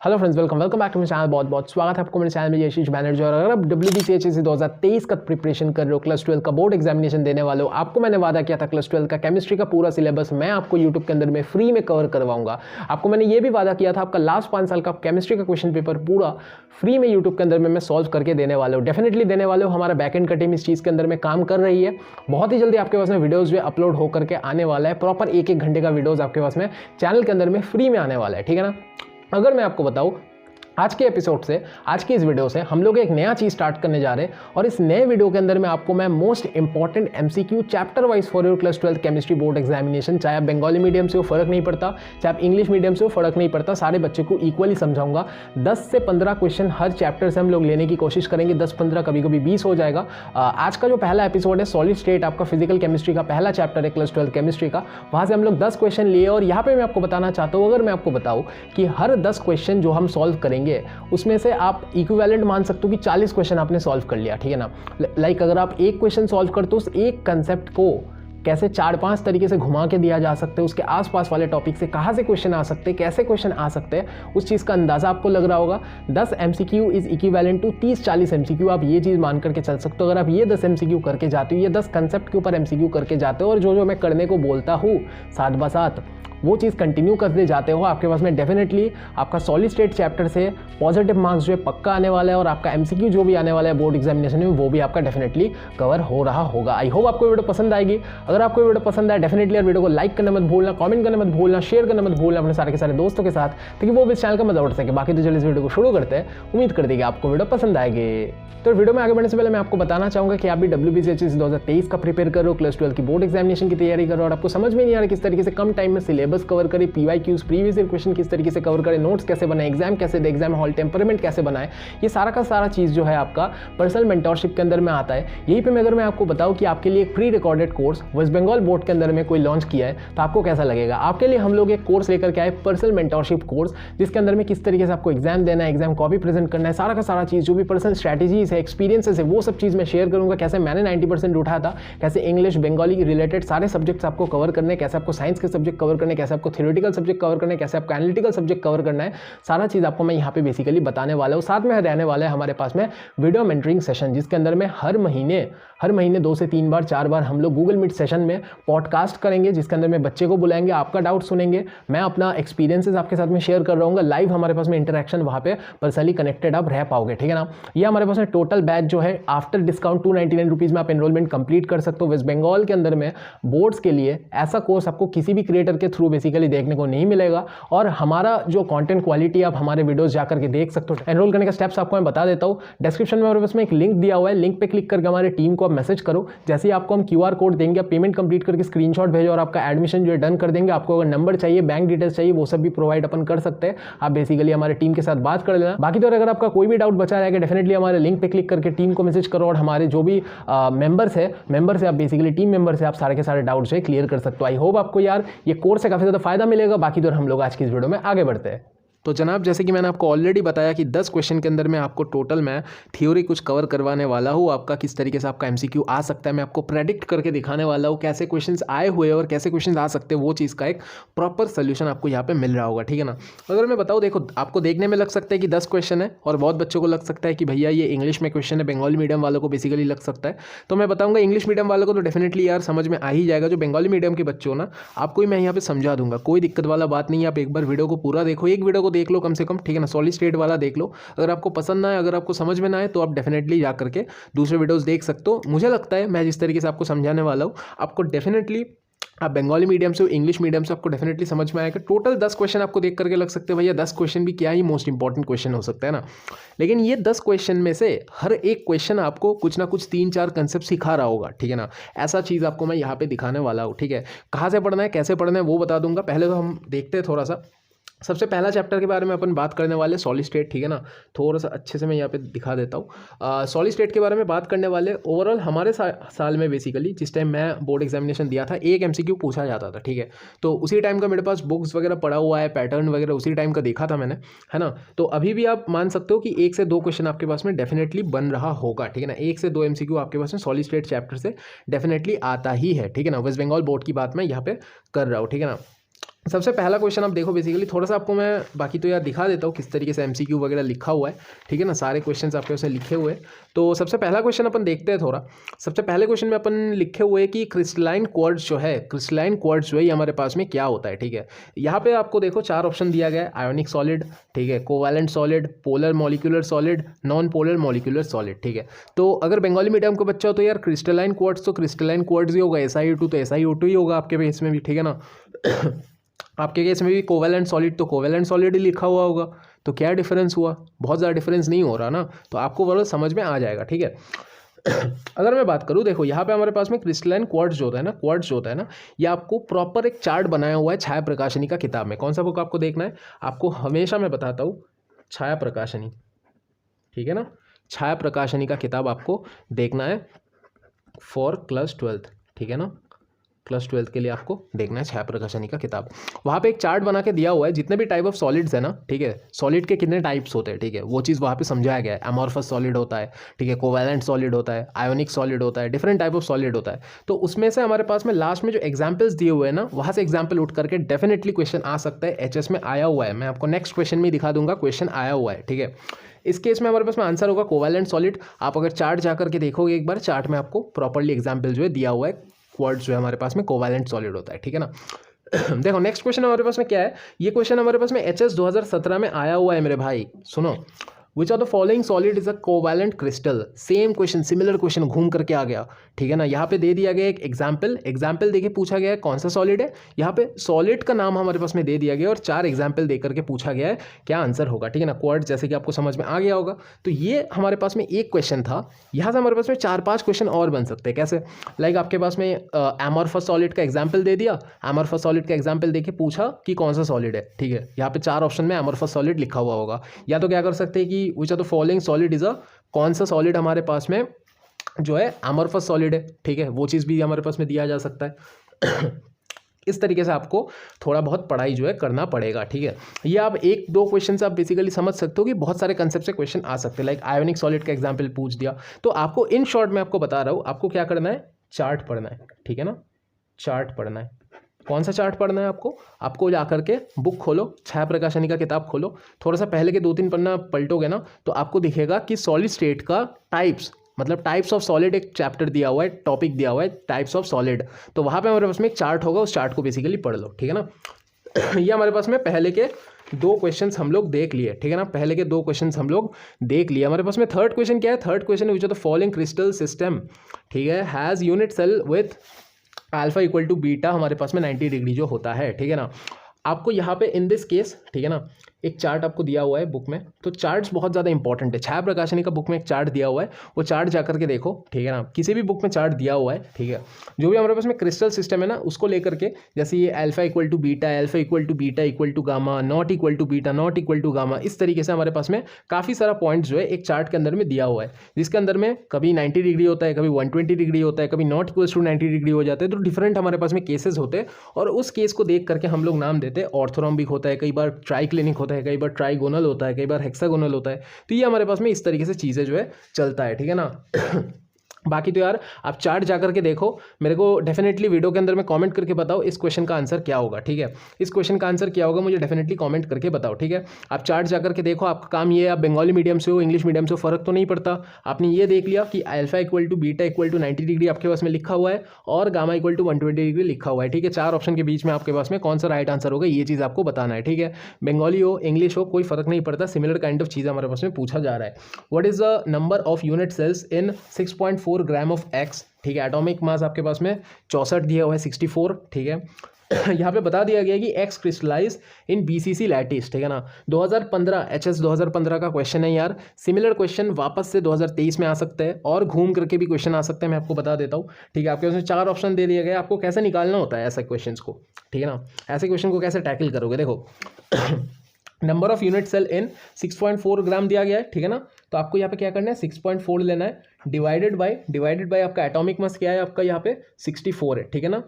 Hello friends, welcome back to my channel. बहुत बहुत स्वागत है आपको मेरे चैनल में। यशीष बैनर्जी। और अगर आप WBCHSC 2023 का प्रिपरेशन कर रहे हो, क्लास 12 का बोर्ड एग्जामिनेशन देने वाले हो, आपको मैंने वादा किया था क्लास 12 का केमिस्ट्री का पूरा सिलेबस मैं आपको यूट्यूब के अंदर में फ्री में कवर करवाऊंगा। आपको मैंने ये भी वादा किया था आपका लास्ट 5 साल का केमिस्ट्री का क्वेश्चन पेपर पूरा फ्री में यूट्यूब के अंदर में मैं सॉल्व करके देने वाले हो। डेफिनेटली देने वाले हो। हमारा बैकएंड का टीम इस चीज़ के अंदर में काम कर रही है। बहुत ही जल्दी आपके पास में वीडियोज़ जो अपलोड होकर के आने वाला है। प्रॉपर एक घंटे का वीडियोज़ आपके पास में चैनल के अंदर में फ्री में आने वाला है, ठीक है ना। अगर मैं आपको बताऊं, आज के एपिसोड से, आज की इस वीडियो से हम लोग एक नया चीज़ स्टार्ट करने जा रहे हैं। और इस नए वीडियो के अंदर में आपको मैं most important MCQ chapter wise for your class 12 chemistry board examination, चाहे आप बंगाली मीडियम से हो फर्क नहीं पड़ता, चाहे आप इंग्लिश मीडियम से हो फर्क नहीं पड़ता, सारे बच्चे को इक्वली समझाऊंगा। 10 से 15 क्वेश्चन हर चैप्टर से हम लोग लेने की कोशिश करेंगे। 10-15 कभी कभी 20 हो जाएगा। आज का जो पहला एपिसोड है सॉलिड स्टेट, आपका फिजिकल केमिस्ट्री का पहला चैप्टर है क्लास 12 केमिस्ट्री का। वहाँ से हम लोग 10 क्वेश्चन लिए। और यहाँ पे मैं आपको बताना चाहता हूँ, अगर मैं आपको बताऊँ कि हर 10 क्वेश्चन जो हम सॉल्व करेंगे उसमें से आप इक्विवेलेंट मान सकते हो कि 40 क्वेश्चन आपने सॉल्व कर लिया, ठीक है ना। लाइक अगर आप एक क्वेश्चन सॉल्व करते हो, उस एक कंसेप्ट को कैसे 4-5 तरीके से घुमा के दिया जा सकता है, उसके आसपास वाले टॉपिक से कहाँ से क्वेश्चन आ सकते हैं, कैसे क्वेश्चन आ सकते हैं, उस चीज़ का अंदाजा आपको लग रहा होगा। 10 MCQ is equivalent to 30-40 MCQ। आप ये चीज़ मान करके चल सकते हो। अगर आप ये 10 MCQ करके जाते हो, ये 10 कंसेप्ट के ऊपर MCQ करके जाते हो, और जो मैं करने को बोलता हूँ साथ ब साथ वो चीज़ कंटिन्यू करते जाते हो, आपके पास में डेफिनेटली आपका सॉलिड स्टेट चैप्टर से पॉजिटिव मार्क्स जो है पक्का आने वाला है। और आपका MCQ जो भी आने वाला है बोर्ड एग्जामिनेशन में, वो भी आपका डेफिनेटली कवर हो रहा होगा। आई होप आपको वीडियो पसंद आएगी। अगर आपको वीडियो पसंद आए, डेफिनेटली यार वीडियो को लाइक करना मत भूलना, कमेंट करना मत भूलना, शेयर करना मत भूलना अपने सारे के सारे दोस्तों के साथ, ताकि वो भी इस चैनल का मजा उठ सके। बाकी तो चलिए इस वीडियो को शुरू करते हैं। उम्मीद कर देंगे आपको वीडियो पसंद आएगी। तो वीडियो में आगे बढ़ने से पहले मैं आपको बताना चाहूँगा कि आप भी WBCHSC 2023 का प्रिपेयर कर रहे हो, क्लास 12 की बोर्ड एग्जामिनेशन की तैयारी कर रहे हो, और आपको समझ में नहीं आ रहा किस तरीके से कम टाइम में सिलेबस कवर करें, PYQs प्रीवियस ईयर क्वेश्चन किस तरीके से कवर करें, नोट्स कैसे बनाए, एग्जाम कैसे दे, एग्जाम हॉल टेम्परमेंट कैसे बनाए, ये सारा का सारा चीज़ जो है आपका पर्सनल मेंटोरशिप के अंदर में आता है। यहीं पे अगर मैं आपको बताऊँ कि आपके लिए एक pre recorded course West Bengal board के अंदर में कोई लॉन्च किया है, तो आपको कैसा लगेगा। आपके लिए हम लोग एक कोर्स लेकर के आए, पर्सनल मेंटोरशिप कोर्स, जिसके अंदर में किस तरीके से आपको एग्जाम देना है, एग्जाम कॉपी प्रेजेंट करना है, सारा का सारा चीज़ जो भी पर्सनल स्ट्रैटेजीज है, एक्सपीरियंसेस है, वो सब चीज़ मैं शेयर करूँगा। कैसे मैंने 90% उठाया था, कैसे इंग्लिश बंगाली रिलेटेड सारे सब्जेक्ट्स आपको कवर करने, कैसे आपको साइंस के सब्जेक्ट कवर करने, कैसे आपको थ्योरेटिकल सब्जेक्ट कवर करने, कैसे आपको एनालिटिकल सब्जेक्ट कवर करना है, सारा चीज़ आपको मैं यहाँ पे बेसिकली बताने वाला हूँ। साथ में रहने वाला है हमारे पास में वीडियो मेंटरिंग सेशन, जिसके अंदर में हर महीने 2 से 3 बार 4 बार हम लोग गूगल मीट सेशन में पॉडकास्ट करेंगे, जिसके अंदर में बच्चे को बुलाएंगे, आपका डाउट सुनेंगे, मैं अपना एक्सपीरियंसेस आपके साथ में शेयर कर रहा हूँ लाइव। हमारे पास में इंटरेक्शन, वहाँ पे पर्सनली कनेक्टेड आप रह पाओगे, ठीक है ना। ये हमारे पास में टोटल बैच जो है आफ्टर डिस्काउंट 299 रुपीज़ में आप एनरोलमेंट कंप्लीट कर सकते हो। वेस्ट बंगाल के अंदर में बोर्ड्स के लिए ऐसा कोर्स आपको किसी भी क्रिएटर के थ्रू बेसिकली देखने को नहीं मिलेगा। और हमारा जो कंटेंट क्वालिटी आप हमारे वीडियोस जाकर के देख सकते हो। एनरोल करने का स्टेप्स आपको मैं बता देता हूँ। डिस्क्रिप्शन में हमारे पास में एक लिंक दिया हुआ है, लिंक पे क्लिक करके हमारे टीम को आप मैसेज करो। जैसे ही आपको हम QR कोड देंगे, आप पेमेंट कंप्लीट करके स्क्रीनशॉट भेजो और आपका एडमिशन जो है डन कर देंगे। आपको अगर नंबर चाहिए, बैंक डिटेल्स चाहिए, वो सब भी प्रोवाइड अपन कर सकते हैं। आप बेसिकली हमारे टीम के साथ बात कर लेना। बाकी तो अगर आपका कोई भी डाउट बचा रहेगा, डेफिनेटली हमारे लिंक पे क्लिक करके टीम को मैसेज करो, और हमारे जो भी मेंबर्स है आप बेसिकली टीम मेंबर से आप सारे के सारे डाउट्स जो है क्लियर कर सकते हो। आई होप आपको यार ये कोर्स से काफ़ी ज़्यादा फायदा मिलेगा। बाकी तो हम लोग आज की इस वीडियो में आगे बढ़ते हैं। तो जनाब, जैसे कि मैंने आपको ऑलरेडी बताया कि 10 क्वेश्चन के अंदर में आपको टोटल मैं थ्योरी कुछ कवर करवाने वाला हूँ। आपका किस तरीके से आपका MCQ आ सकता है, मैं आपको प्रेडिक्ट करके दिखाने वाला हूँ। कैसे क्वेश्चंस आए हुए और कैसे क्वेश्चंस आ सकते हैं, वो चीज़ का एक प्रॉपर सोल्यूशन आपको यहाँ पे मिल रहा होगा, ठीक है ना। अगर मैं बताऊँ, देखो आपको देखने में लग सकता है कि 10 क्वेश्चन है, और बहुत बच्चों को लग सकता है कि भैया ये इंग्लिश में क्वेश्चन है, बंगाली मीडियम वालों को बेसिकली लग सकता है। तो मैं बताऊँगा इंग्लिश मीडियम वालों को तो डेफिनेटली यार समझ में आ ही जाएगा। जो बंगाली मीडियम के बच्चे हो ना, आपको ही मैं यहाँ पे समझा दूंगा, कोई दिक्कत वाला बात नहीं है। आप एक बार वीडियो को पूरा देखो, एक वीडियो को देख लो कम से कम, ठीक है ना। सॉलिड स्टेट वाला देख लो। अगर आपको पसंद ना आए, अगर आपको समझ में ना आए, तो आप डेफिनेटली जा करके दूसरे वीडियोस देख सकते हो। मुझे लगता है मैं जिस तरीके से आपको समझाने वाला हूँ, आपको डेफिनेटली, आप बंगाली मीडियम से हो, इंग्लिश मीडियम से, आपको डेफिनेटली समझ में आएगा। टोटल 10 क्वेश्चन आपको देख करके लग सकते हैं भैया 10 क्वेश्चन भी क्या ही मोस्ट इंपॉर्टेंट क्वेश्चन हो सकता है ना। लेकिन ये 10 क्वेश्चन में से हर एक क्वेश्चन आपको कुछ ना कुछ 3-4 कंसेप्ट सिखा रहा होगा, ठीक है ना। ऐसा चीज़ आपको मैं यहाँ पे दिखाने वाला हूँ, ठीक है। कहाँ से पढ़ना है, कैसे पढ़ना है, वो बता दूंगा। पहले तो हम देखते हैं थोड़ा सा, सबसे पहला चैप्टर के बारे में अपन बात करने वाले सॉलिड स्टेट, ठीक है ना। थोड़ा सा अच्छे से मैं यहाँ पे दिखा देता हूँ। सॉलिड स्टेट के बारे में बात करने वाले। ओवरऑल हमारे साल में बेसिकली जिस टाइम मैं बोर्ड एग्जामिनेशन दिया था, एक MCQ पूछा जाता था, ठीक है। तो उसी टाइम का मेरे पास बुक्स वगैरह पड़ा हुआ है, पैटर्न वगैरह उसी टाइम का देखा था मैंने, है ना। तो अभी भी आप मान सकते हो कि 1 से 2 क्वेश्चन आपके पास में डेफिनेटली बन रहा होगा, ठीक है ना। 1 से 2 MCQ आपके पास में सॉलिड स्टेट चैप्टर से डेफिनेटली आता ही है, ठीक है ना। वेस्ट बंगाल बोर्ड की बात मैं यहाँ पे कर रहा हूँ, ठीक है ना। सबसे पहला क्वेश्चन आप देखो, बेसिकली थोड़ा सा आपको मैं बाकी तो यार दिखा देता हूँ किस तरीके से एमसीक्यू वगैरह लिखा हुआ है, ठीक है ना, सारे क्वेश्चंस आपके उसे लिखे हुए हैं। तो सबसे पहला क्वेश्चन अपन देखते हैं थोड़ा। सबसे पहले क्वेश्चन में अपन लिखे हुए हैं कि क्रिस्टलाइन क्वार्ट्ज जो है, क्रिस्टलाइन क्वार्ट्ज जो है ये हमारे पास में क्या होता है, ठीक है। यहाँ पे आपको देखो 4 ऑप्शन दिया गया है, आयोनिक सॉलिड, ठीक है, covalent solid, polar molecular solid, non polar molecular solid, ठीक है। तो अगर बंगाली मीडियम का बच्चा हो तो यार क्रिस्टलाइन क्वार्ट्ज तो क्रिस्टलाइन क्वार्ट्ज ही होगा, SiO2 तो SiO2 ही होगा आपके केस में भी, ठीक है ना। आपके केस में भी कोवैलेंट सॉलिड तो कोवैलेंट सॉलिड ही लिखा हुआ होगा। तो क्या डिफरेंस हुआ, बहुत ज़्यादा डिफरेंस नहीं हो रहा ना, तो आपको वो समझ में आ जाएगा, ठीक है। अगर मैं बात करूं, देखो यहाँ पे हमारे पास में क्रिस्टलाइन क्वार्ट्ज जो होता है ना, क्वार्ट्ज जो होता है ना, ये आपको प्रॉपर एक चार्ट बनाया हुआ है छाया प्रकाशनी का किताब में। कौन सा बुक आपको देखना है, आपको हमेशा मैं बताता हूँ छाया प्रकाशनी, ठीक है ना, छाया प्रकाशनी का किताब आपको देखना है फॉर क्लास 12th, ठीक है ना, क्लास 12th के लिए आपको देखना है छाया प्रकाशनी का किताब। वहाँ पे एक चार्ट बना के दिया हुआ है जितने भी टाइप ऑफ सॉलिड्स है ना, ठीक है, सॉलिड के कितने टाइप्स होते हैं, ठीक है, वो चीज़ वहाँ पे समझाया गया है। अमॉर्फस सॉलिड होता है, ठीक है, कोवैलेंट सॉलिड होता है, आयोनिक सॉलिड होता है, डिफरेंट टाइप ऑफ सॉलिड होता है। तो उसमें से हमारे पास में लास्ट में जो एग्जाम्पल्स दिए हुए हैं ना, वहाँ से एग्जाम्पल उठ करके डेफिनेटली क्वेश्चन आ सकता है। HS में आया हुआ है, मैं आपको नेक्स्ट क्वेश्चन में दिखा दूंगा, क्वेश्चन आया हुआ है, ठीक है। इस केस में हमारे पास में आंसर होगा कोवैलेंट सॉलिड। आप अगर चार्ट जा करके देखोगे एक बार, चार्ट में आपको प्रॉपर्ली एग्जाम्पल जो है दिया हुआ है, क्वार्ट्ज जो है हमारे पास में कोवैलेंट सॉलिड होता है, ठीक है ना। देखो नेक्स्ट क्वेश्चन हमारे पास में क्या है, ये क्वेश्चन हमारे पास में HS 2017 में आया हुआ है मेरे भाई, सुनो। Which are the following solid is a covalent crystal. Same question, similar question घूम करके आ गया, ठीक है ना। यहाँ पे दे दिया गया एक एग्जाम्पल देखिए पूछा गया है कौन सा सॉलिड है। यहाँ पे सॉलिड का नाम हमारे पास में दे दिया गया और 4 एग्जाम्पल दे करके पूछा गया है क्या आंसर होगा, ठीक है ना। क्वार्ट्ज जैसे कि आपको समझ में आ गया होगा। तो ये हमारे पास में एक क्वेश्चन था, यहाँ से हमारे पास में 4-5 क्वेश्चन और बन सकते हैं। कैसे, लाइक आपके पास में एमॉर्फस सॉलिड का एग्जाम्पल दे दिया, एमॉर्फस सॉलिड का एग्जाम्पल देके पूछा कि कौन सा सॉलिड है, ठीक है। यहाँ पे 4 ऑप्शन में एमॉर्फस सॉलिड लिखा हुआ होगा। या तो क्या कर सकते हैं कि which are the following solid is a, कौन सा सॉलिड हमारे पास में जो है अमॉर्फस सॉलिड है, ठीक है, वो चीज़ भी हमारे पास में दिया जा सकता है। इस तरीके से आपको थोड़ा बहुत पढ़ाई जो है करना पड़ेगा, ठीक है। ये आप 1-2 क्वेश्चन से आप बेसिकली समझ सकते हो कि बहुत सारे कंसेप्ट से क्वेश्चन आ सकते हैं। लाइक आयोनिक सॉलिड का एग्जांपल पूछ दिया, तो आपको इन शॉर्ट में आपको बता रहा हूँ, आपको क्या करना है, चार्ट पढ़ना है, ठीक है ना, चार्ट पढ़ना है। कौन सा चार्ट पढ़ना है आपको जा करके बुक खोलो, छाया प्रकाशनी का किताब खोलो, थोड़ा सा पहले के 2-3 पन्ना पलटोगे ना, तो आपको दिखेगा कि सॉलिड स्टेट का टाइप्स, मतलब टाइप्स ऑफ सॉलिड एक चैप्टर दिया हुआ है, टॉपिक दिया हुआ है टाइप्स ऑफ सॉलिड। तो वहाँ पे हमारे पास में एक चार्ट होगा, उस चार्ट को बेसिकली पढ़ लो, ठीक है ना। ये हमारे पास में पहले के 2 क्वेश्चंस हम लोग देख लिए, ठीक है ना, पहले के 2 क्वेश्चंस हम लोग देख लिए। हमारे पास में थर्ड क्वेश्चन क्या है, third question which are the following crystal system, ठीक है, has unit cell with alpha equal to beta, हमारे पास में 90 डिग्री जो होता है, ठीक है ना। आपको यहाँ पे इन दिस केस, ठीक है ना, एक चार्ट आपको दिया हुआ है बुक में। तो चार्ट्स बहुत ज़्यादा इंपॉर्टेंट है। छाया प्रकाशनी का बुक में एक चार्ट दिया हुआ है, वो चार्ट जा करके देखो, ठीक है ना। किसी भी बुक में चार्ट दिया हुआ है, ठीक है, जो भी हमारे पास में क्रिस्टल सिस्टम है ना, उसको लेकर के, जैसे ये alpha equal to beta, alpha equal to beta equal to gamma, not equal to beta, not equal to gamma, इस तरीके से हमारे पास में काफ़ी सारा पॉइंट जो है एक चार्ट के अंदर में दिया हुआ है, जिसके अंदर में कभी 90 डिग्री होता है, कभी 120 डिग्री होता है, कभी नॉट इक्वल्स टू 90 डिग्री हो जाते हैं। तो डिफरेंट हमारे पास में केसेस होते हैं, और उस केस को देख करके हम लोग नाम देते हैं। ऑर्थोरॉम्बिक होता है, कई बार ट्राइक्लिनिक होता है, कई बार ट्राइगोनल होता है, कई बार हेक्सागोनल होता है। तो ये हमारे पास में इस तरीके से चीज़ें जो है चलता है, ठीक है ना। बाकी तो यार आप चार्ट जाकर के देखो, मेरे को डेफिनेटली वीडियो के अंदर में कमेंट करके बताओ इस क्वेश्चन का आंसर क्या होगा, ठीक है। इस क्वेश्चन का आंसर क्या होगा मुझे डेफिनेटली कमेंट करके बताओ, ठीक है। आप चार्ट जाकर के देखो, आपका काम ये है, आप बंगाली मीडियम से हो, इंग्लिश मीडियम से हो, फर्क तो नहीं पड़ता। आपने ये देख लिया कि alpha equal to beta equal to 90 degree आपके पास में लिखा हुआ है, और गामा इक्वल टू 120 डिग्री लिखा हुआ है, ठीक है। 4 ऑप्शन के बीच में आपके पास में कौन सा राइट आंसर होगा, ये चीज़ आपको बताना है, ठीक है। बंगाली हो, इंग्लिश हो, कोई फर्क नहीं पड़ता, सिमिलर काइंड ऑफ चीज़ हमारे पास में पूछा जा रहा है। What is the number of unit cells in 6.4 gram of X, ठीक है। एटॉमिक मास आपके पास में 64 दिया हुआ है, 64, ठीक है। यहाँ पे बता दिया गया कि एक्स क्रिस्टलाइज इन BCC लैटिस, ठीक है ना। 2015 HS 2015 का क्वेश्चन है यार। सिमिलर क्वेश्चन वापस से 2023 में आ सकते हैं, और घूम करके भी क्वेश्चन आ सकते हैं, मैं आपको बता देता हूँ, ठीक है। आपके पास में 4 ऑप्शन दे दिए गए, आपको कैसे निकालना होता है ऐसे क्वेश्चन को, ठीक है ना। ऐसे क्वेश्चन को कैसे टैकल करोगे, देखो नंबर ऑफ यूनिट सेल इन 6.4 ग्राम दिया गया है, ठीक है ना। तो आपको यहाँ पे क्या करना है, 6.4 लेना है, डिवाइडेड बाय आपका एटॉमिक मास क्या है आपका यहाँ पे 64 है, ठीक है ना।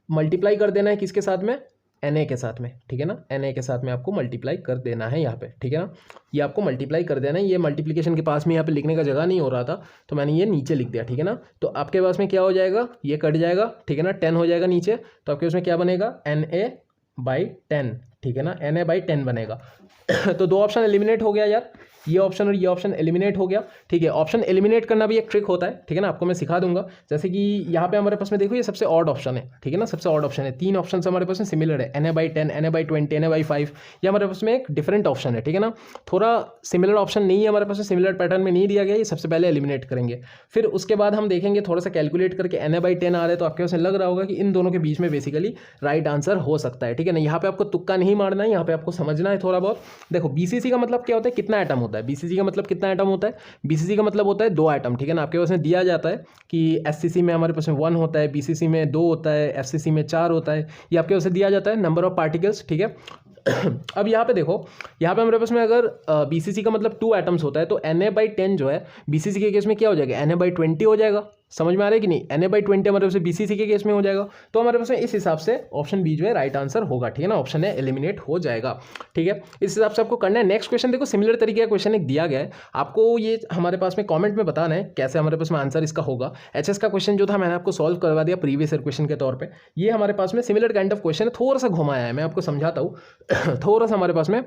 मल्टीप्लाई कर देना है किसके साथ में, Na के साथ में, ठीक है ना। Na के साथ में आपको मल्टीप्लाई कर देना है यहाँ पे, ठीक है ना। ये आपको मल्टीप्लाई कर देना है, ये मल्टीप्लिकेशन के पास में यहाँ पे लिखने का जगह नहीं हो रहा था, तो मैंने ये नीचे लिख दिया, ठीक है ना। तो आपके पास में क्या हो जाएगा, ये कट जाएगा, ठीक है ना, 10 हो जाएगा नीचे, तो आपके पास में क्या बनेगा, Na Na/10, ठीक है ना, Na/10 बनेगा। तो दो ऑप्शन एलिमिनेट हो गया यार, ये ऑप्शन और ये ऑप्शन एलिमिनेट हो गया, ठीक है। ऑप्शन एलिमिनेट करना भी एक ट्रिक होता है, ठीक है ना, आपको मैं सिखा दूंगा। जैसे कि यहाँ पे हमारे पास में देखो, ये सबसे ऑड ऑप्शन है, ठीक है ना, सबसे ऑड ऑप्शन है। तीन ऑप्शन हमारे पास में सिमिलर है, Na/10, Na/20, Na/5, ये हमारे पास में एक डिफरेंट ऑप्शन है, ठीक है ना। थोड़ा सिमिलर ऑप्शन नहीं है हमारे पास में, सिमिलर पैटर्न में नहीं दिया गया, ये सबसे पहले एलिमिनेट करेंगे। फिर उसके बाद हम देखेंगे, थोड़ा सा कैलकुलेट करके Na/10 आ रहा है, तो आपके पास में लग रहा होगा कि इन दोनों के बीच में बेसिकली राइट आंसर हो सकता है, ठीक है ना। यहाँ पे आपको तुक्का नहीं मारना है, यहाँ पे आपको समझना है थोड़ा बहुत। देखो BCC का मतलब क्या होता है, कितना एटम होता है। BCC का मतलब कितना एटम होता है, BCC का मतलब होता है 2 एटम, ठीक है ना। आपके पास में दिया जाता है कि SCC में हमारे पास में 1 होता है, BCC में 2 होता है, FCC में 4 होता है, ये आपके पास में दिया जाता है नंबर ऑफ पार्टिकल्स, ठीक है। अब यहाँ पे देखो, यहाँ पे हमारे पास में अगर BCC का मतलब 2 एटम्स होता है, तो Na/10 जो है BCC के केस में क्या हो जाएगा, Na/20 हो जाएगा। समझ में आ रहा है कि नहीं, Na/20 हमारे पास BCC के केस में हो जाएगा। तो हमारे पास में इस हिसाब से ऑप्शन बी जो है राइट आंसर होगा, ठीक है ना, ऑप्शन है एलिमिनेट हो जाएगा, ठीक है। इस हिसाब से आपको करना है। नेक्स्ट क्वेश्चन देखो, सिमिलर तरीके का क्वेश्चन एक दिया गया है, आपको ये हमारे पास में कॉमेंट में बताना है कैसे हमारे पास में आंसर इसका होगा। HS का क्वेश्चन जो था मैंने आपको सॉल्व करवा दिया प्रीवियस ईयर क्वेश्चन के तौर पर। ये हमारे पास में सिमिलर काइंड ऑफ क्वेश्चन है, थोड़ा सा घुमाया है, मैं आपको समझाता हूँ। थोड़ा सा हमारे पास में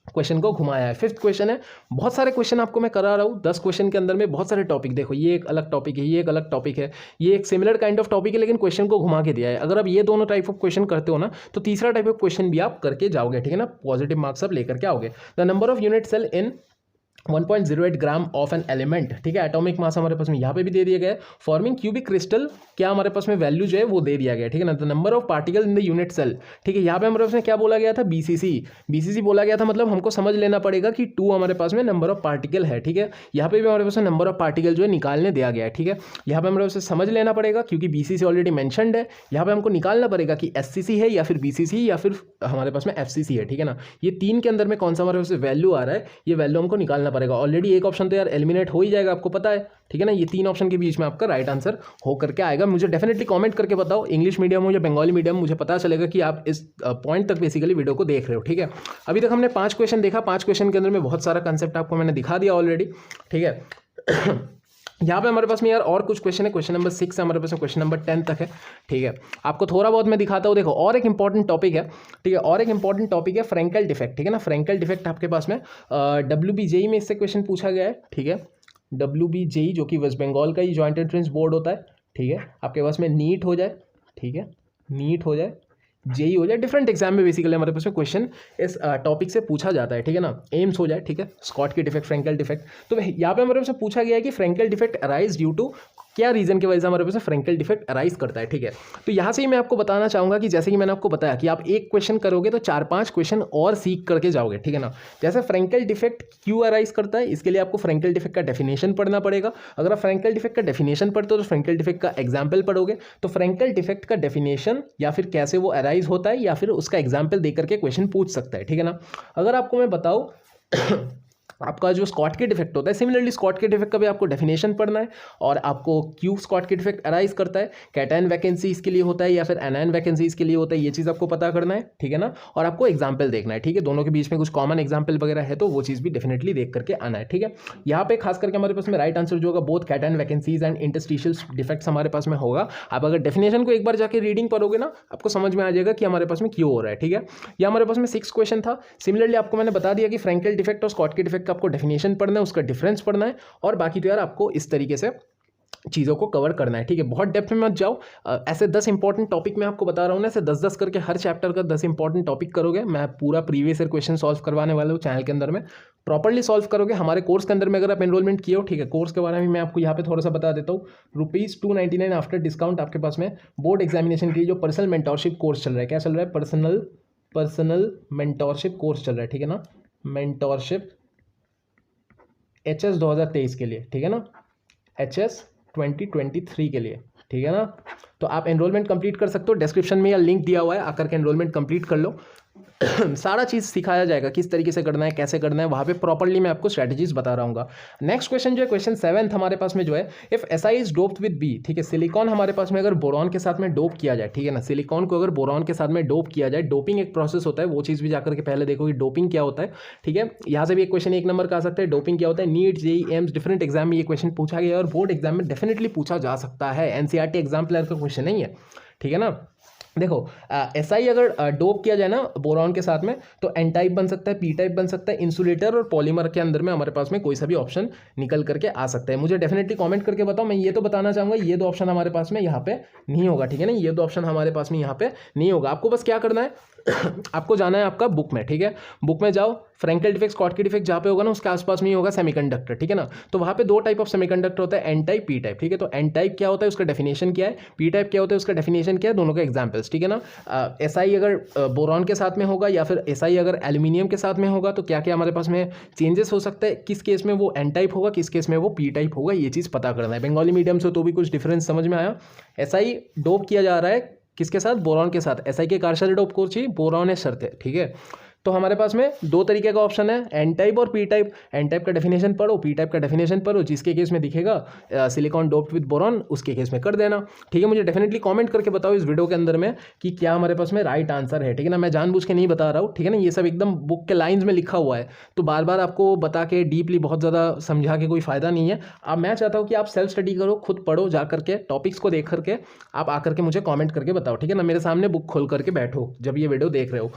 क्वेश्चन को घुमाया है। 5th क्वेश्चन है, बहुत सारे क्वेश्चन आपको मैं करा रहा हूँ, 10 क्वेश्चन के अंदर में बहुत सारे टॉपिक। देखो ये एक अलग टॉपिक है, ये एक अलग टॉपिक है, ये एक सिमिलर काइंड ऑफ टॉपिक है, लेकिन क्वेश्चन को घुमा के दिया है। अगर आप ये दोनों टाइप ऑफ क्वेश्चन करते हो ना, तो तीसरा टाइप ऑफ क्वेश्चन भी आप करके जाओगे, ठीक है ना, पॉजिटिव मार्क्स आप लेकर के आओगे। The number of unit cell in 1.08 gram of an element, ठीक है। एटॉमिक मास हमारे पास में यहाँ पे भी दे दिया गया है। फॉर्मिंग क्यूबिक क्रिस्टल, क्या हमारे पास में वैल्यू जो है वो दे दिया गया है, ठीक है ना। The number of particle in the unit cell, ठीक है। यहाँ पे हमारे पास में क्या बोला गया था, BCC बोला गया था, मतलब हमको समझ लेना पड़ेगा कि 2 हमारे पास में नंबर ऑफ पार्टिकल है, ठीक है। यहाँ पे भी हमारे पास में नंबर ऑफ पार्टिकल जो है निकालने दिया गया है, ठीक है। यहाँ पे हमारे पास समझ लेना पड़ेगा, क्योंकि BCC ऑलरेडी मैंशनड है। यहाँ पे हमको निकालना पड़ेगा कि SCC है या फिर BCC या फिर हमारे पास में FCC है, ठीक है ना। ये 3 के अंदर में कौन सा हमारे पास वैल्यू आ रहा है, ये वैल्यू हमको निकालना पड़ेगा। ऑलरेडी एक ऑप्शन तो यार एलिमिनेट हो ही जाएगा, आपको पता है, ठीक है ना। ये 3 ऑप्शन के बीच में आपका राइट आंसर हो करके आएगा। मुझे डेफिनेटली कमेंट करके बताओ, इंग्लिश मीडियम हो या बंगाली मीडियम, मुझे पता चलेगा कि आप इस पॉइंट तक बेसिकली वीडियो को देख रहे हो, ठीक है। अभी तक हमने 5 क्वेश्चन देखा, 5 क्वेश्चन के अंदर में बहुत सारा कंसेप्ट आपको मैंने दिखा दिया ऑलरेडी, ठीक है। यहाँ पे हमारे पास में यार और कुछ क्वेश्चन है, क्वेश्चन नंबर 6 है हमारे पास में, क्वेश्चन नंबर 10 तक है, ठीक है। आपको थोड़ा बहुत मैं दिखाता हूँ। देखो और एक इंपॉर्टेंट टॉपिक है, ठीक है, और एक इंपॉर्टेंट टॉपिक है फ्रैंकल डिफेक्ट, ठीक है ना। फ्रैंकल डिफेक्ट आपके पास में WBJE में इससे क्वेश्चन पूछा गया है, ठीक है। WBJE जो कि वेस्ट बंगाल का ही जॉइंट एंट्रेंस बोर्ड होता है, ठीक है। आपके पास में नीट हो जाए, ठीक है, नीट हो जाए, JEE हो जाए, डिफरेंट एग्जाम में बेसिकली हमारे पास में क्वेश्चन इस टॉपिक से पूछा जाता है, ठीक है ना। एम्स हो जाए, ठीक है, स्कॉटकी डिफेक्ट, फ्रैंकल डिफेक्ट। तो यहाँ पे हमारे पास में पूछा गया है कि Frenkel defect arise due to, क्या रीजन की वजह से हमारे पास में फ्रैंकल डिफेक्ट अराइज करता है, ठीक है। तो यहाँ से ही मैं आपको बताना चाहूँगा कि जैसे कि मैंने आपको बताया कि आप एक क्वेश्चन करोगे तो 4-5 क्वेश्चन और सीख करके जाओगे, ठीक है ना। जैसे फ्रैंकल डिफेक्ट क्यों अराइज करता है, इसके लिए आपको फ्रैंकल डिफेक्ट का डेफिनेशन पढ़ना पड़ेगा। अगर आप फ्रैंकल डिफेक्ट का डेफिनेशन पढ़ते हो तो फ्रैंकल डिफेक्ट का एग्जाम्पल पढ़ोगे, तो फ्रैंकल डिफेक्ट का डेफिनेशन या फिर कैसे वो अराइज होता है या फिर उसका एग्जाम्पल दे करके क्वेश्चन पूछ सकता है, ठीक है ना। अगर आपको मैं बताऊँ आपका जो स्कॉटकी डिफेक्ट होता है, सिमिलरली स्कॉटकी डिफेक्ट का भी आपको डेफिनेशन पढ़ना है, और आपको क्यों स्कॉटकी डिफेक्ट अराइज करता है, कैटायन वैकेंसी इसके लिए होता है या फिर एनायन वैकेंसी इसके लिए होता है, ये चीज़ आपको पता करना है, ठीक है ना। और आपको एग्जाम्पल देखना है, ठीक है, दोनों के बीच में कुछ कॉमन एग्जाम्पल वगैरह है तो वो चीज़ भी डेफिनेटली देख करके आना है, ठीक है। यहाँ पे खास करके हमारे पास में राइट आंसर जो होगा both cation vacancies and interstitial defects हमारे पास में होगा। आप अगर डेफिनेशन को एक बार जाके रीडिंग पढ़ोगे ना, आपको समझ में आ जाएगा कि हमारे पास में क्यों हो रहा है, ठीक है। ये हमारे पास में 6 क्वेश्चन था। सिमिलरली आपको मैंने बता दिया कि फ्रैंकल डिफेक्ट और स्कॉटकी डिफेक्ट का आपको डेफिनेशन पढ़ना है, उसका डिफरेंस पढ़ना है, और बाकी तो यार आपको इस तरीके से चीज़ों को कवर करना है, ठीक है। बहुत डेप्थ में मत जाओ, ऐसे 10 इंपॉर्टेंट टॉपिक मैं आपको बता रहा हूँ ना, ऐसे 10-10 करके हर चैप्टर का 10 इंपॉर्टेंट टॉपिक करोगे। मैं पूरा प्रीवियस ईयर क्वेश्चन सॉल्व करवाने वाला हूँ चैनल के अंदर में, प्रॉपर्ली सॉल्व करोगे। हमारे कोर्स के अंदर में अगर आप एनरोलमेंट किए हो, ठीक है, कोर्स के बारे में मैं आपको यहाँ पे थोड़ा सा बता देता हूँ। ₹299 आफ्टर डिस्काउंट आपके पास में बोर्ड एग्जामिनेशन के लिए जो पर्सनल मेंटोरशिप कोर्स चल रहा है, क्या चल रहा है, पर्सनल मेंटोरशिप कोर्स चल रहा है, ठीक है ना, मेंटोरशिप HS 2023 के लिए, ठीक है ना, HS 2023 के लिए, ठीक है ना। तो आप एनरोलमेंट कंप्लीट कर सकते हो, डिस्क्रिप्शन में या लिंक दिया हुआ है, आकर के एनरोलमेंट कंप्लीट कर लो। सारा चीज़ सिखाया जाएगा, किस तरीके से करना है, कैसे करना है, वहाँ पे प्रॉपर्ली मैं आपको स्ट्रैटेजीज बता रहा हूँ। नेक्स्ट क्वेश्चन जो है, क्वेश्चन 7 हमारे पास में जो है, if Si is doped with B, ठीक है, सिलिकॉन हमारे पास में अगर बोरॉन के साथ में डोप किया जाए, ठीक है ना, सिलिकॉन को अगर बोरॉन के साथ में डोप किया जाए, डोपिंग एक प्रोसेस होता है, वो चीज़ भी जाकर के पहले देखो कि डोपिंग क्या होता है, ठीक है। यहाँ से भी एक क्वेश्चन 1 नंबर का आ सकता है, डोपिंग क्या होता है। NEET, JEE, AIIMS different exam में ये क्वेश्चन पूछा गया है और बोर्ड एग्जाम में डेफिनेटली पूछा जा सकता है, NCERT एग्जाम प्लेयर का क्वेश्चन नहीं है, ठीक है ना। देखो SI अगर डोप किया जाए ना बोरॉन के साथ में तो एन टाइप बन सकता है, पी टाइप बन सकता है, इंसुलेटर और पॉलीमर के अंदर में हमारे पास में कोई सा भी ऑप्शन निकल करके आ सकता है। मुझे डेफिनेटली कमेंट करके बताओ। मैं ये तो बताना चाहूँगा ये दो ऑप्शन हमारे पास में यहाँ पे नहीं होगा, ठीक है ना, ये दो ऑप्शन हमारे पास में यहाँ पे नहीं होगा। आपको बस क्या करना है आपको जाना है आपका बुक में, ठीक है, बुक में जाओ, फ्रैंकेल डिफेक्ट, स्कॉटकी डिफेक्ट जहाँ पे होगा ना उसके आसपास में ही होगा सेमीकंडक्टर, ठीक है ना। तो वहाँ पे दो टाइप ऑफ सेमीकंडक्टर होता है, एन टाइप, पी टाइप, ठीक है। तो एन टाइप क्या होता है, उसका डेफिनेशन क्या है, पी टाइप क्या होता है, उसका डेफिनेशन क्या है, दोनों के एग्जाम्पल्स, ठीक है ना। SI अगर बोरॉन के साथ में होगा या फिर SI अगर एल्यूमिनियम के साथ में होगा तो क्या क्या हमारे पास में चेंजेस हो सकते हैं, किस केस में वो एन टाइप होगा, किस केस में वो पी टाइप होगा, ये चीज़ पता करना है। बंगाली मीडियम से तो भी कुछ डिफरेंस समझ में आया। SI डोप किया जा रहा है किसके साथ, बोरॉन के साथ। SI के कारशर डोप को चाहिए, बोरॉन है शर्त है, ठीक है। तो हमारे पास में दो तरीके का ऑप्शन है, एन टाइप और पी टाइप। एन टाइप का डेफिनेशन पढ़ो, पी टाइप का डेफिनेशन पढ़ो, जिसके केस में दिखेगा सिलिकॉन डोप्ड विद बोरॉन उसके केस में कर देना, ठीक है। मुझे डेफिनेटली कमेंट करके बताओ इस वीडियो के अंदर में कि क्या हमारे पास में राइट आंसर है, ठीक है ना। मैं जानबूझ के नहीं बता रहा हूँ, ठीक है ना, ये सब एकदम बुक के लाइन्स में लिखा हुआ है, तो बार बार आपको बता के डीपली बहुत ज़्यादा समझा के कोई फ़ायदा नहीं है। अब मैं चाहता हूँ कि आप सेल्फ स्टडी करो, खुद पढ़ो, जा करके टॉपिक्स को देख करके आप आकर के मुझे कॉमेंट करके बताओ, ठीक है ना। मेरे सामने बुक खोल करके बैठो जब ये वीडियो देख रहे हो।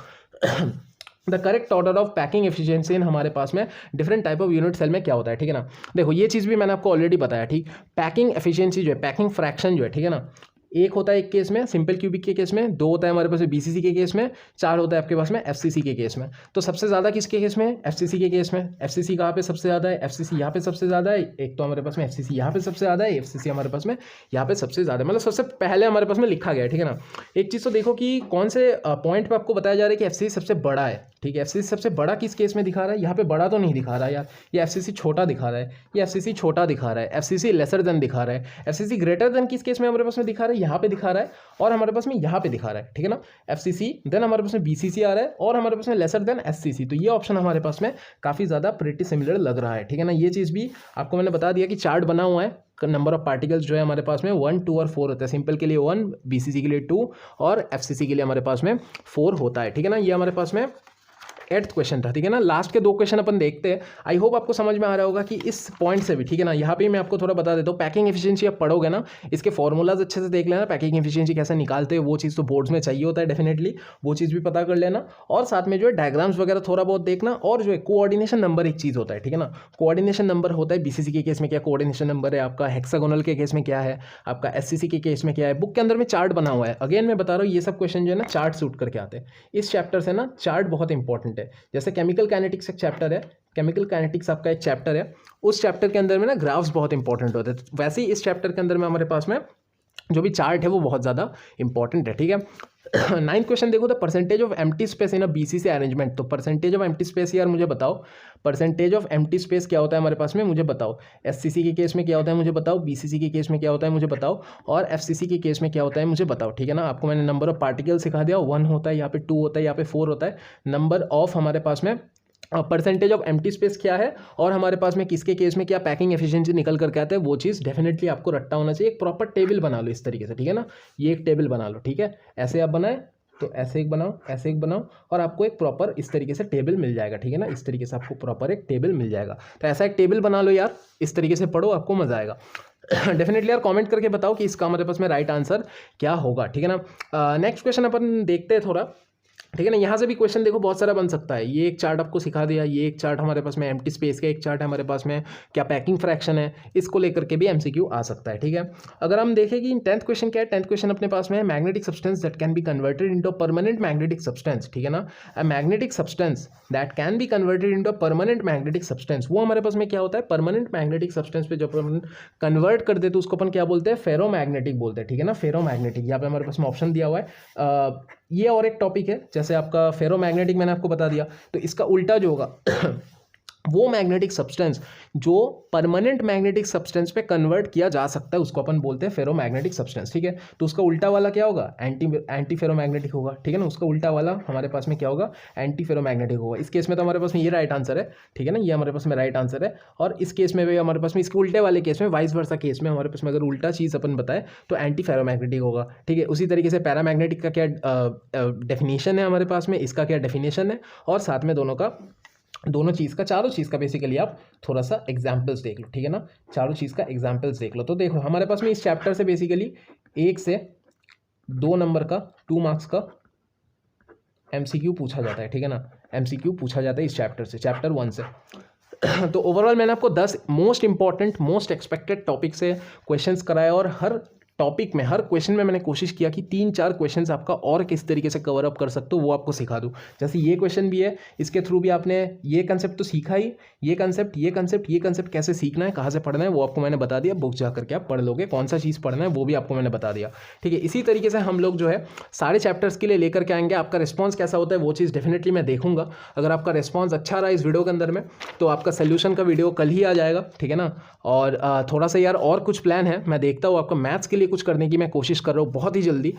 The correct order of packing efficiency in हमारे पास में different type of unit cell में क्या होता है, ठीक है ना। देखो ये चीज़ भी मैंने आपको ऑलरेडी बताया, ठीक। पैकिंग एफिशिएंसी जो है, पैकिंग फ्रैक्शन जो है, ठीक है ना, एक होता है एक केस में सिंपल क्यूबिक के केस में, दो होता है हमारे पास में BCC के केस में, चार होता है आपके पास में FCC के केस में। तो सबसे ज़्यादा किसके केस में, FCC के केस में। FCC कहाँ पे सबसे ज़्यादा है, FCC यहाँ पे सबसे ज़्यादा है। एक तो हमारे पास में FCC यहाँ पे सबसे ज़्यादा है, FCC हमारे पास में यहाँ पे सबसे ज़्यादा, मतलब सबसे पहले हमारे पास में लिखा गया है, ठीक है ना। एक चीज़ तो देखो कि कौन से पॉइंट पर आपको बताया जा रहा है कि FCC सबसे बड़ा है, ठीक है। FCC सबसे बड़ा किस केस में दिखा रहा है, यहाँ पे बड़ा तो नहीं दिखा रहा है यार, ये FCC छोटा दिखा रहा है, ये FCC छोटा दिखा रहा है, FCC लेसर देन दिखा रहा है। FCC ग्रेटर देन किस केस में हमारे पास में दिखा रहा है, यहाँ पे दिखा रहा है और हमारे पास में यहाँ पे दिखा रहा है, ठीक है ना। FCC देन हमारे पास में BCC आ रहा है और हमारे पास में लेसर देन SCC। तो ये ऑप्शन हमारे पास में काफ़ी ज़्यादा प्रिटी सिमिलर लग रहा है, ठीक है ना। ये चीज़ भी आपको मैंने बता दिया कि चार्ट बना हुआ है, नंबर ऑफ पार्टिकल्स जो है हमारे पास में 1, 2 और 4 होता है। सिंपल के लिए 1, BCC के लिए 2 और FCC के लिए हमारे पास में 4 होता है, ठीक है ना। ये हमारे पास में 8th क्वेश्चन था, ठीक है ना। लास्ट के दो क्वेश्चन अपन देखते हैं। आई होप आपको समझ में आ रहा होगा कि इस पॉइंट से भी, ठीक है ना, यहाँ पे मैं आपको थोड़ा बता देता हूँ। पैकिंग एफिशिएंसी आप पढ़ोगे ना, इसके फॉर्मूलाज अच्छे से देख लेना, पैकिंग एफिशिएंसी कैसे निकालते हैं, वो चीज़ तो बोर्ड्स में चाहिए होता है डेफिनेटली, वो चीज़ भी पता कर लेना। और साथ में जो है डायग्राम्स वगैरह थोड़ा बहुत देखना, और जो है कोऑर्डिनेशन नंबर एक चीज़ होता है, ठीक है ना। कोऑर्डिनेशन नंबर होता है BCC के केस में क्या कोऑर्डिनेशन नंबर है आपका, हेक्सागोनल के केस में क्या है आपका, SCC के केस में क्या है। बुक के अंदर में चार्ट बना हुआ है। अगेन मैं बता रहा हूँ ये सब क्वेश्चन जो है ना चार्ट सूट करके आते हैं। इस चैप्टर से ना चार्ट बहुत इंपॉर्टेंट है। जैसे केमिकल काइनेटिक्स एक चैप्टर है, केमिकल काइनेटिक्स आपका एक चैप्टर है, उस चैप्टर के अंदर में ना ग्राफ्स बहुत इंपॉर्टेंट होते हैं। वैसे ही इस चैप्टर के अंदर में हमारे पास में जो भी चार्ट है वो बहुत ज़्यादा इंपॉर्टेंट है, ठीक है। 9th क्वेश्चन देखो, the percentage of empty space in a BCC arrangement. तो परसेंटेज ऑफ एम्प्टी स्पेस यार मुझे बताओ, परसेंटेज ऑफ एम्प्टी स्पेस क्या होता है हमारे पास में, मुझे बताओ। SCC के केस में क्या होता है मुझे बताओ, BCC के केस में क्या होता है मुझे बताओ, और FCC के केस में क्या होता है मुझे बताओ, ठीक है ना। आपको मैंने नंबर ऑफ पार्टिकल सिखा दिया, 1 होता है, यहाँ पे 2 होता है, यहाँ पे 4 होता है। नंबर ऑफ हमारे पास में परसेंटेज ऑफ एम्प्टी स्पेस क्या है, और हमारे पास में किसके केस में क्या पैकिंग एफिशिएंसी निकल करके आता है, वो चीज़ डेफिनेटली आपको रट्टा होना चाहिए। एक प्रॉपर टेबल बना लो इस तरीके से, ठीक है ना। ये एक टेबल बना लो, ठीक है। ऐसे आप बनाए तो ऐसे एक बनाओ, ऐसे एक बनाओ, और आपको एक प्रॉपर इस तरीके से टेबल मिल जाएगा, ठीक है ना। इस तरीके से आपको प्रॉपर एक टेबल मिल जाएगा। तो ऐसा एक टेबल बना लो यार, इस तरीके से पढ़ो, आपको मजा आएगा। डेफिनेटली यार कमेंट करके बताओ कि इसका हमारे पास में राइट आंसर क्या होगा, ठीक है ना। नेक्स्ट क्वेश्चन अपन देखते हैं थोड़ा, ठीक है ना। यहाँ से भी क्वेश्चन देखो बहुत सारा बन सकता है। ये एक चार्ट आपको सिखा दिया, ये एक चार्ट हमारे पास में एम्प्टी स्पेस का एक चार्ट है हमारे पास में, क्या पैकिंग फ्रैक्शन है, इसको लेकर के भी MCQ आ सकता है, ठीक है। अगर हम देखें कि 10th क्वेश्चन क्या है, 10th क्वेश्चन अपने पास में है magnetic substance that can be converted into permanent magnetic substance, ठीक है ना। A magnetic substance that can be converted into permanent magnetic substance, वो हमारे पास में क्या होता है, परमानेंट मैग्नेटिक सब्सटेंस पे जब अपन कन्वर्ट कर देते तो उसको अपन क्या बोलते हैं, फेरोमैग्नेटिक बोलते हैं, ठीक है ना। फेरोमैग्नेटिक यहाँ पे हमारे पास में ऑप्शन दिया हुआ है। ये और एक टॉपिक है, जैसे आपका फेरोमैग्नेटिक मैंने आपको बता दिया, तो इसका उल्टा जो होगा वो मैग्नेटिक सब्सटेंस जो परमानेंट मैग्नेटिक सब्सटेंस पे कन्वर्ट किया जा सकता है उसको अपन बोलते हैं फेरोमैग्नेटिक सब्सटेंस, ठीक है। तो उसका उल्टा वाला क्या होगा, एंटी फेरोमैग्नेटिक होगा, ठीक है ना। उसका उल्टा वाला हमारे पास में क्या होगा, एंटी फेरोमैग्नेटिक होगा। इस केस में तो हमारे पास में ये राइट आंसर है, ठीक है ना, ये हमारे पास में राइट आंसर है। और इस केस में भी हमारे पास में इसके उल्टे वाले केस में, वाइस वर्सा केस में हमारे पास में अगर उल्टा चीज़ अपन बताए तो एंटी फेरोमैग्नेटिक होगा, ठीक है। उसी तरीके से पैरामैग्नेटिक का क्या डेफिनेशन है हमारे पास में, इसका क्या डेफिनेशन है, और साथ में दोनों चीज़ का, चारों चीज़ का बेसिकली आप थोड़ा सा एग्जाम्पल्स देख लो, ठीक है ना। चारों चीज़ का एग्जाम्पल्स देख लो। तो देखो हमारे पास में इस चैप्टर से बेसिकली 1 से 2 नंबर का 2 मार्क्स का MCQ पूछा जाता है, ठीक है ना, MCQ पूछा जाता है इस चैप्टर से, चैप्टर 1 से। तो ओवरऑल मैंने आपको 10 most important most expected topic से क्वेश्चंस कराए और हर टॉपिक में हर क्वेश्चन में मैंने कोशिश किया कि 3-4 क्वेश्चंस आपका और किस तरीके से कवर अप कर सकते हो वो आपको सिखा दूं। जैसे ये क्वेश्चन भी है, इसके थ्रू भी आपने ये कंसेप्ट तो सीखा ही, ये कंसेप्ट कैसे सीखना है, कहाँ से पढ़ना है वो आपको मैंने बता दिया। बुक जा करके आप पढ़ लोगे, कौन सा चीज़ पढ़ना है वो भी आपको मैंने बता दिया, ठीक है। इसी तरीके से हम लोग जो है सारे चैप्टर्स के लिए लेकर के आएंगे। आपका रिस्पॉन्स कैसा होता है वो चीज़ डेफिनेटली मैं देखूंगा। अगर आपका रिस्पॉन्स अच्छा रहा इस वीडियो के अंदर में तो आपका सोल्यूशन का वीडियो कल ही आ जाएगा, ठीक है ना। और थोड़ा सा यार और कुछ प्लान है, मैं देखता हूँ आपका मैथ्स के लिए कुछ करने की मैं कोशिश कर रहा हूँ बहुत ही जल्दी।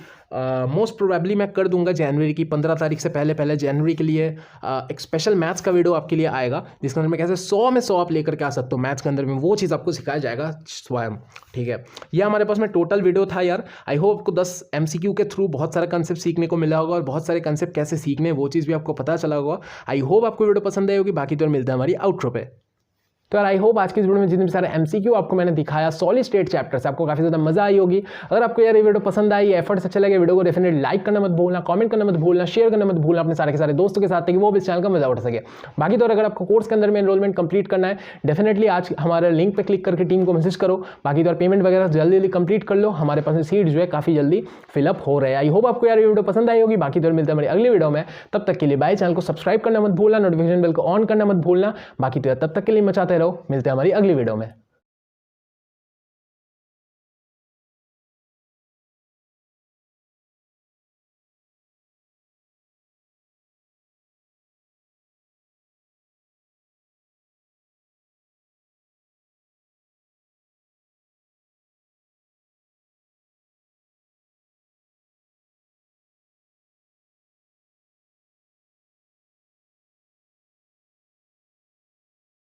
मोस्ट प्रोबेबली मैं कर दूंगा जनवरी की 15 तारीख से पहले जनवरी के लिए एक स्पेशल मैथ्स का वीडियो आपके लिए आएगा, जिसके अंदर में कैसे 100 में 100 आप लेकर के आ सकते हो मैथ्स के अंदर में, वो चीज़ आपको सिखाया जाएगा स्वयं, ठीक है। ये हमारे पास में टोटल वीडियो था यार। आई होप आपको 10 MCQ के थ्रू बहुत सारा कंसेप्ट सीखने को मिला होगा और बहुत सारे कंसेप्ट कैसे सीखने वो चीज़ भी आपको पता चला होगा। आई होप आपको वीडियो पसंद आई होगी। बाकी तो मिलता है हमारी आउटरो पे। तो यार आई होप आज की इस वीडियो में जितने भी सारे MCQ आपको मैंने दिखाया सॉलिड स्टेट चैप्टर से आपको काफ़ी ज़्यादा मजा आई होगी। अगर आपको यार ये वीडियो पसंद आई, एफर्ट्स अच्छे लगे, वीडियो को डेफिनेटली लाइक करना मत भूलना, कमेंट करना मत भूलना, शेयर करना मत भूलना अपने सारे के सारे दोस्तों के साथ, ताकि वो भी इस चैनल का मजा उठा सके। बाकी तो अगर आपको कोर्स के अंदर में एनरोलमेंट कंप्लीट करना है डेफिनेटली आज हमारे लिंक पर क्लिक करके टीम को मैसेज करो। बाकी तो पेमेंट वगैरह जल्दी जल्दी कंप्लीट कर लो, हमारे पास सीट जो है काफ़ी जल्दी फिलअप हो रहे हैं। आई होप आपको यार ये वीडियो पसंद आई होगी। बाकी तो मिलता है हमारी अगली वीडियो में, तब तक के लिए बाय। चैनल को सब्सक्राइब करना मत भूलना, नोटिफिकेशन बेल को ऑन करना मत भूलना। बाकी तो तब तक के लिए मचाते रहो, मिलते हैं हमारी अगली वीडियो में।